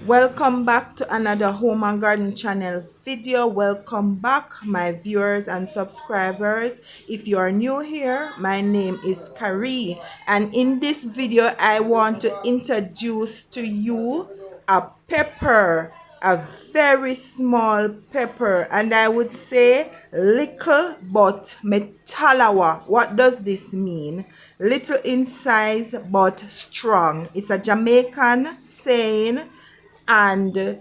Welcome back to another home and garden channel video. Welcome back my viewers and subscribers. If you are new here, my name is Carrie, and in this video I want to introduce to you a pepper, a very small pepper, and I would say little but metalawa. What does this mean? Little in size but strong. It's a Jamaican saying, and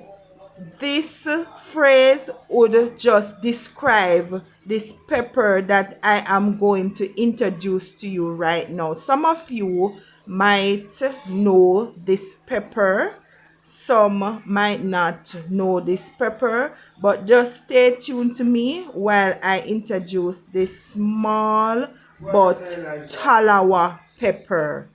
this phrase would just describe this pepper that I am going to introduce to you right now. Some of you might know this pepper, some might not know this pepper, but just stay tuned to me while I introduce this small but talawa pepper.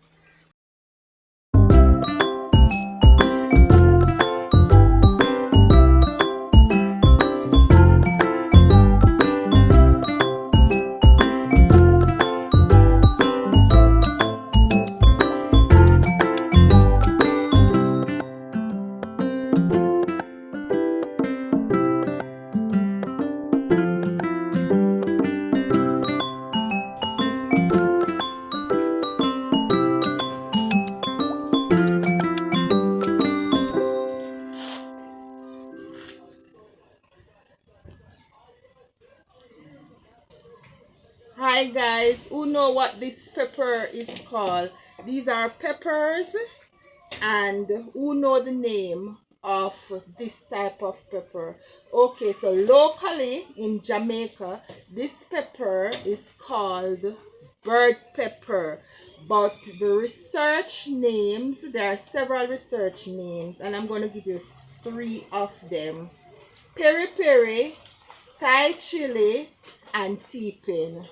Hi guys, who know what this pepper is called? These are peppers, and who know the name of this type of pepper? Okay, so locally in Jamaica, this pepper is called bird pepper, but the research names, there are several research names, and I'm going to give you three of them: peri peri, Thai chili, and T-pin.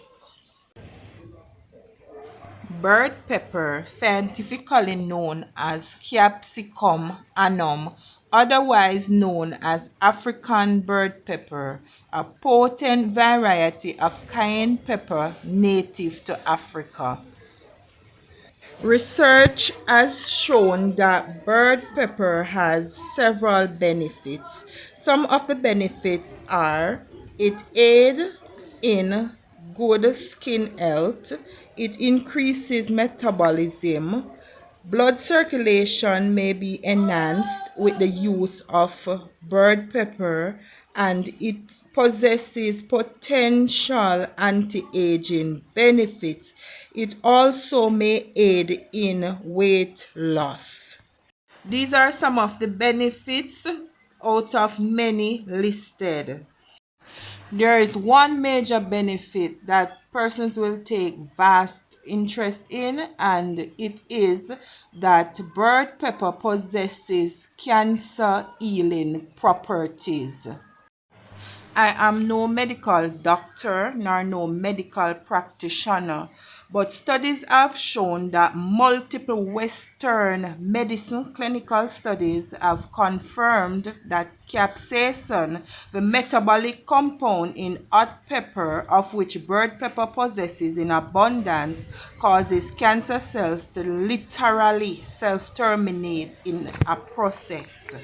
Bird pepper, scientifically known as Capsicum annum, otherwise known as African bird pepper, a potent variety of cayenne pepper native to Africa. Research has shown that bird pepper has several benefits. Some of the benefits are: it aids in good skin health, it increases metabolism, blood circulation may be enhanced with the use of bird pepper, and it possesses potential anti-aging benefits. It also may aid in weight loss. These are some of the benefits out of many listed. There is one major benefit that persons will take vast interest in, and it is that bird pepper possesses cancer healing properties. I am no medical doctor nor no medical practitioner, but studies have shown that multiple Western medicine clinical studies have confirmed that capsaicin, the metabolic compound in hot pepper of which bird pepper possesses in abundance, causes cancer cells to literally self-terminate in a process.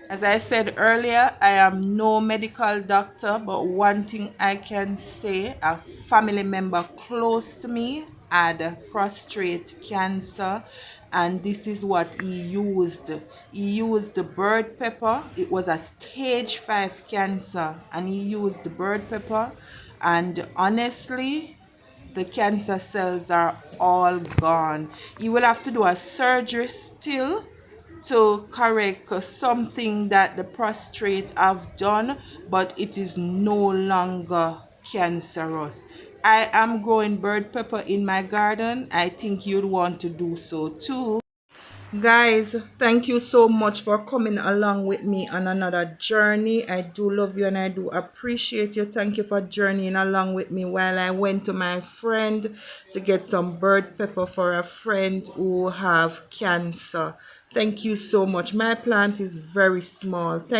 As I said earlier, I am no medical doctor, but one thing I can say, a family member close to me had prostate cancer, and this is what he used. He used the bird pepper. It was a stage 5 cancer, and he used the bird pepper, and honestly, the cancer cells are all gone. He will have to do a surgery still to correct something that the prostate have done, but it is no longer cancerous. I am growing bird pepper in my garden. I think you'd want to do so too. Guys, thank you so much for coming along with me on another journey. I do love you and I do appreciate you. Thank you for journeying along with me while I went to my friend to get some bird pepper for a friend who have cancer. Thank you so much. My plant is very small. Thank